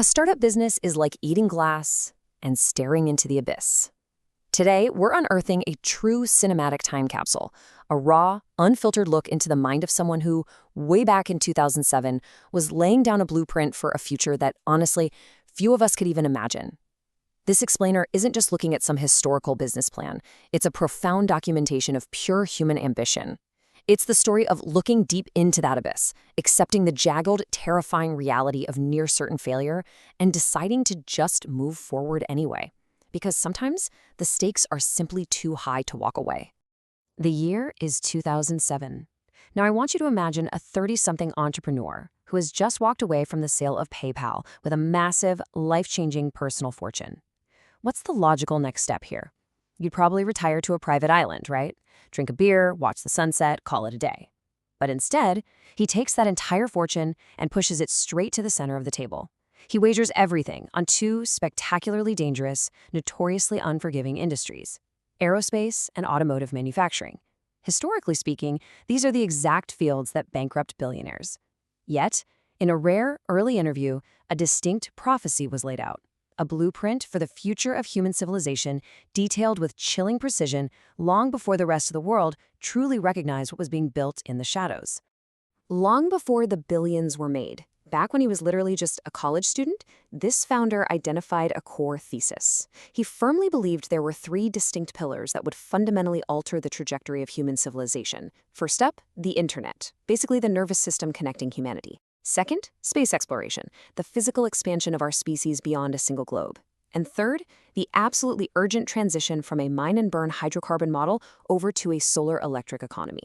A startup business is like eating glass and staring into the abyss. Today, we're unearthing a true cinematic time capsule, a raw, unfiltered look into the mind of someone who, way back in 2007, was laying down a blueprint for a future that, honestly, few of us could even imagine. This explainer isn't just looking at some historical business plan. It's a profound documentation of pure human ambition. It's the story of looking deep into that abyss, accepting the jagged, terrifying reality of near-certain failure, and deciding to just move forward anyway. Because sometimes the stakes are simply too high to walk away. The year is 2007. Now I want you to imagine a 30-something entrepreneur who has just walked away from the sale of PayPal with a massive, life-changing personal fortune. What's the logical next step here? You'd probably retire to a private island, right? Drink a beer, watch the sunset, call it a day. But instead, he takes that entire fortune and pushes it straight to the center of the table. He wagers everything on two spectacularly dangerous, notoriously unforgiving industries: aerospace and automotive manufacturing. Historically speaking, these are the exact fields that bankrupt billionaires. Yet, in a rare, early interview, a distinct prophecy was laid out. A blueprint for the future of human civilization detailed with chilling precision long before the rest of the world truly recognized what was being built in the shadows. Long before the billions were made, back when he was literally just a college student, this founder identified a core thesis. He firmly believed there were three distinct pillars that would fundamentally alter the trajectory of human civilization. First up, the internet, basically the nervous system connecting humanity. Second, space exploration, the physical expansion of our species beyond a single globe. And third, the absolutely urgent transition from a mine-and-burn hydrocarbon model over to a solar-electric economy.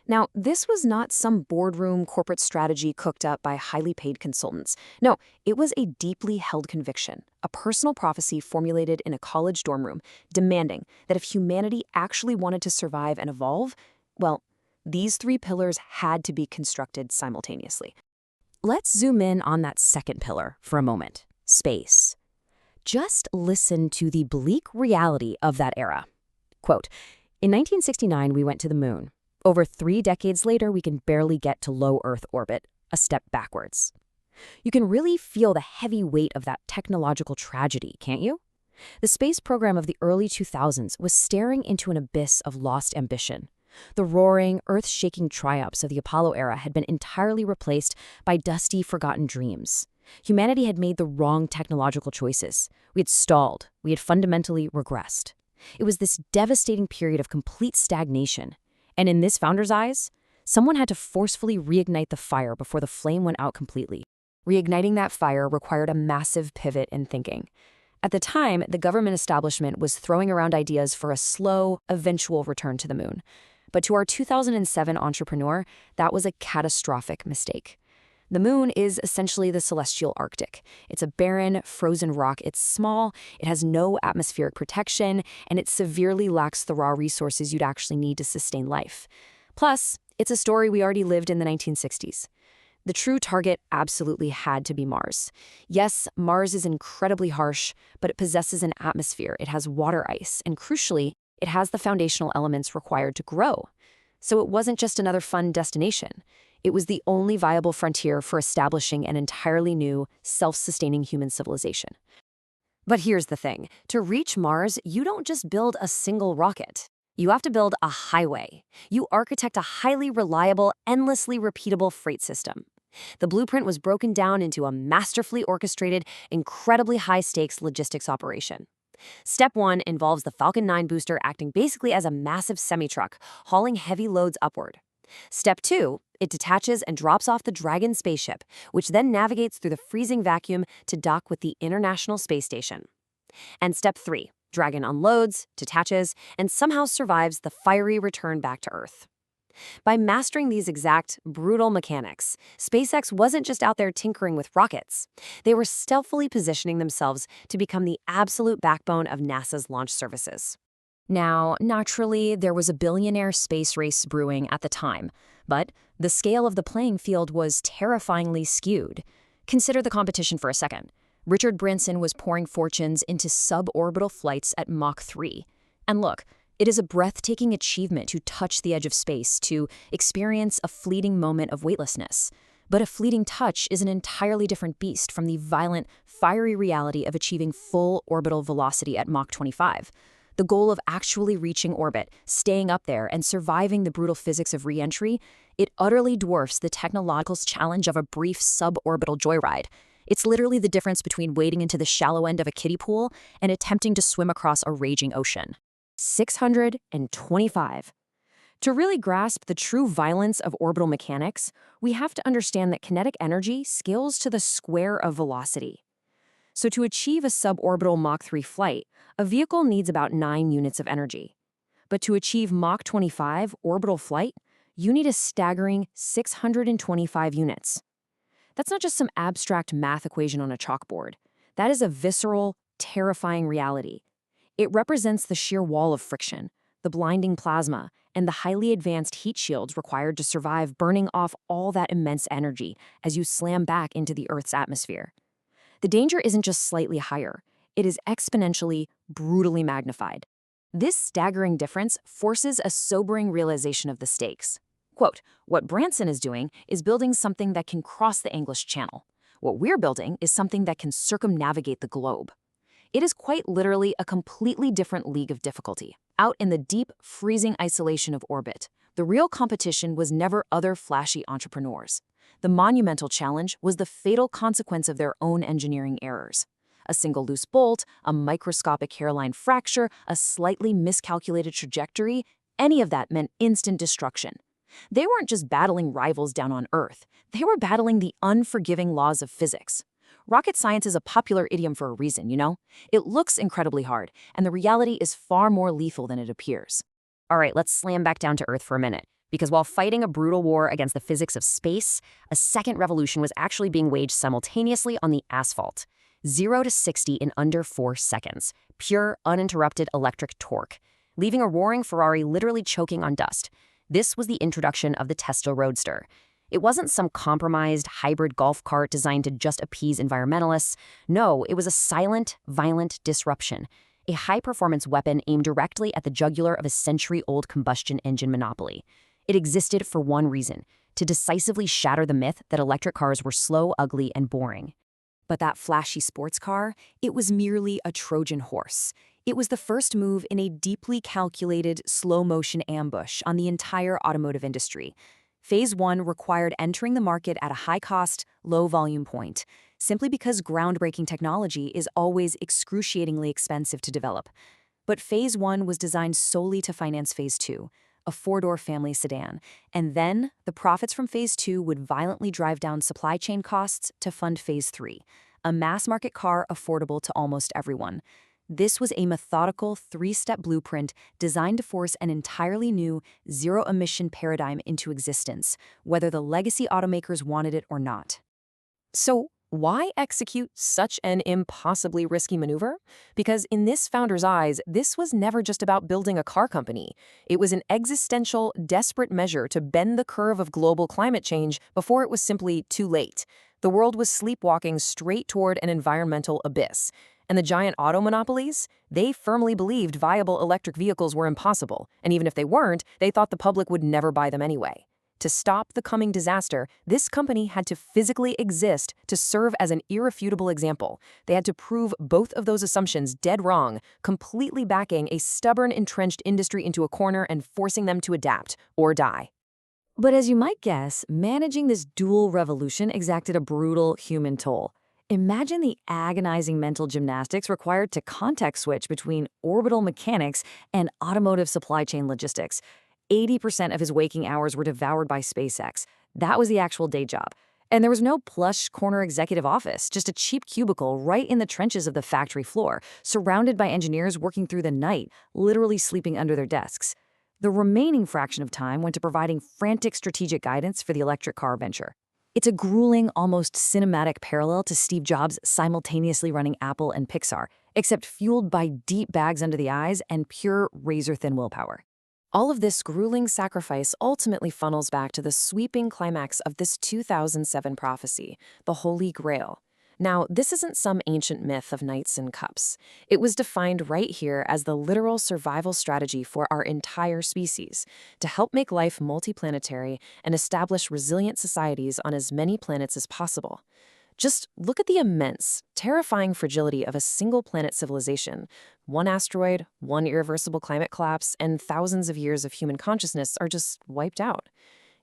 Now, this was not some boardroom corporate strategy cooked up by highly paid consultants. No, it was a deeply held conviction, a personal prophecy formulated in a college dorm room, demanding that if humanity actually wanted to survive and evolve, well, these three pillars had to be constructed simultaneously. Let's zoom in on that second pillar for a moment: space. Just listen to the bleak reality of that era. Quote, "In 1969, we went to the moon. Over 3 decades later, we can barely get to low Earth orbit, a step backwards." You can really feel the heavy weight of that technological tragedy, can't you? The space program of the early 2000s was staring into an abyss of lost ambition. The roaring, earth-shaking triumphs of the Apollo era had been entirely replaced by dusty, forgotten dreams. Humanity had made the wrong technological choices. We had stalled. We had fundamentally regressed. It was this devastating period of complete stagnation. And in this founder's eyes, someone had to forcefully reignite the fire before the flame went out completely. Reigniting that fire required a massive pivot in thinking. At the time, the government establishment was throwing around ideas for a slow, eventual return to the moon. But to our 2007 entrepreneur, that was a catastrophic mistake. The moon is essentially the celestial Arctic. It's a barren, frozen rock. It's small, it has no atmospheric protection, and it severely lacks the raw resources you'd actually need to sustain life. Plus, it's a story we already lived in the 1960s. The true target absolutely had to be Mars. Yes, Mars is incredibly harsh, but it possesses an atmosphere, it has water ice, and crucially, it has the foundational elements required to grow. So it wasn't just another fun destination. It was the only viable frontier for establishing an entirely new, self-sustaining human civilization. But here's the thing. To reach Mars, you don't just build a single rocket. You have to build a highway. You architect a highly reliable, endlessly repeatable freight system. The blueprint was broken down into a masterfully orchestrated, incredibly high-stakes logistics operation. Step 1 involves the Falcon 9 booster acting basically as a massive semi-truck, hauling heavy loads upward. Step 2, it detaches and drops off the Dragon spaceship, which then navigates through the freezing vacuum to dock with the International Space Station. And Step 3, Dragon unloads, detaches, and somehow survives the fiery return back to Earth. By mastering these exact, brutal mechanics, SpaceX wasn't just out there tinkering with rockets. They were stealthily positioning themselves to become the absolute backbone of NASA's launch services. Now, naturally, there was a billionaire space race brewing at the time, but the scale of the playing field was terrifyingly skewed. Consider the competition for a second. Richard Branson was pouring fortunes into suborbital flights at Mach 3. And look, it is a breathtaking achievement to touch the edge of space, to experience a fleeting moment of weightlessness. But a fleeting touch is an entirely different beast from the violent, fiery reality of achieving full orbital velocity at Mach 25. The goal of actually reaching orbit, staying up there, and surviving the brutal physics of re-entry, it utterly dwarfs the technological challenge of a brief suborbital joyride. It's literally the difference between wading into the shallow end of a kiddie pool and attempting to swim across a raging ocean. 625. To really grasp the true violence of orbital mechanics, we have to understand that kinetic energy scales to the square of velocity. So to achieve a suborbital Mach 3 flight, a vehicle needs about 9 units of energy. But to achieve Mach 25 orbital flight, you need a staggering 625 units. That's not just some abstract math equation on a chalkboard. That is a visceral, terrifying reality. It represents the sheer wall of friction, the blinding plasma, and the highly advanced heat shields required to survive burning off all that immense energy as you slam back into the Earth's atmosphere. The danger isn't just slightly higher, it is exponentially, brutally magnified. This staggering difference forces a sobering realization of the stakes. Quote, what Branson is doing is building something that can cross the English Channel. What we're building is something that can circumnavigate the globe. It is quite literally a completely different league of difficulty. Out in the deep, freezing isolation of orbit, the real competition was never other flashy entrepreneurs. The monumental challenge was the fatal consequence of their own engineering errors. A single loose bolt, a microscopic hairline fracture, a slightly miscalculated trajectory, any of that meant instant destruction. They weren't just battling rivals down on Earth. They were battling the unforgiving laws of physics. Rocket science is a popular idiom for a reason, you know? It looks incredibly hard, and the reality is far more lethal than it appears. All right, let's slam back down to Earth for a minute. Because while fighting a brutal war against the physics of space, a second revolution was actually being waged simultaneously on the asphalt. 0 to 60 in under 4 seconds. Pure, uninterrupted electric torque. Leaving a roaring Ferrari literally choking on dust. This was the introduction of the Tesla Roadster. It wasn't some compromised hybrid golf cart designed to just appease environmentalists. No, it was a silent, violent disruption. A high-performance weapon aimed directly at the jugular of a century-old combustion engine monopoly. It existed for one reason, to decisively shatter the myth that electric cars were slow, ugly, and boring. But that flashy sports car, it was merely a Trojan horse. It was the first move in a deeply calculated, slow-motion ambush on the entire automotive industry. Phase 1 required entering the market at a high-cost, low-volume point, simply because groundbreaking technology is always excruciatingly expensive to develop. But Phase 1 was designed solely to finance Phase 2, a 4-door family sedan, and then the profits from Phase 2 would violently drive down supply chain costs to fund Phase 3, a mass-market car affordable to almost everyone. This was a methodical 3-step blueprint designed to force an entirely new, zero-emission paradigm into existence, whether the legacy automakers wanted it or not. So, why execute such an impossibly risky maneuver? Because in this founder's eyes, this was never just about building a car company. It was an existential, desperate measure to bend the curve of global climate change before it was simply too late. The world was sleepwalking straight toward an environmental abyss. And the giant auto monopolies, they firmly believed viable electric vehicles were impossible, and even if they weren't, they thought the public would never buy them anyway. To stop the coming disaster, this company had to physically exist to serve as an irrefutable example. They had to prove both of those assumptions dead wrong, completely backing a stubborn, entrenched industry into a corner and forcing them to adapt or die. But as you might guess, managing this dual revolution exacted a brutal human toll. Imagine the agonizing mental gymnastics required to context switch between orbital mechanics and automotive supply chain logistics. 80% of his waking hours were devoured by SpaceX. That was the actual day job. And there was no plush corner executive office, just a cheap cubicle right in the trenches of the factory floor, surrounded by engineers working through the night, literally sleeping under their desks. The remaining fraction of time went to providing frantic strategic guidance for the electric car venture. It's a grueling, almost cinematic parallel to Steve Jobs simultaneously running Apple and Pixar, except fueled by deep bags under the eyes and pure razor-thin willpower. All of this grueling sacrifice ultimately funnels back to the sweeping climax of this 2007 prophecy, the Holy Grail. Now, this isn't some ancient myth of knights and cups. It was defined right here as the literal survival strategy for our entire species to help make life multiplanetary and establish resilient societies on as many planets as possible. Just look at the immense, terrifying fragility of a single planet civilization. One asteroid, one irreversible climate collapse, and thousands of years of human consciousness are just wiped out.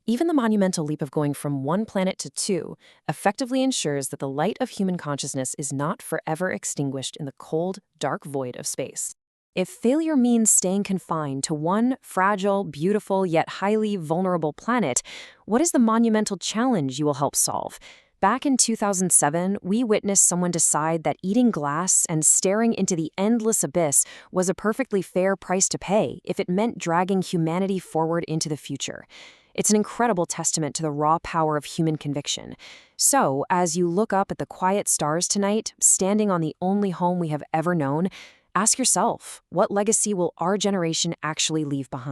Even the monumental leap of going from one planet to two effectively ensures that the light of human consciousness is not forever extinguished in the cold, dark void of space. If failure means staying confined to one fragile, beautiful, yet highly vulnerable planet, what is the monumental challenge you will help solve? Back in 2007, we witnessed someone decide that eating glass and staring into the endless abyss was a perfectly fair price to pay if it meant dragging humanity forward into the future. It's an incredible testament to the raw power of human conviction. So, as you look up at the quiet stars tonight, standing on the only home we have ever known, ask yourself, what legacy will our generation actually leave behind?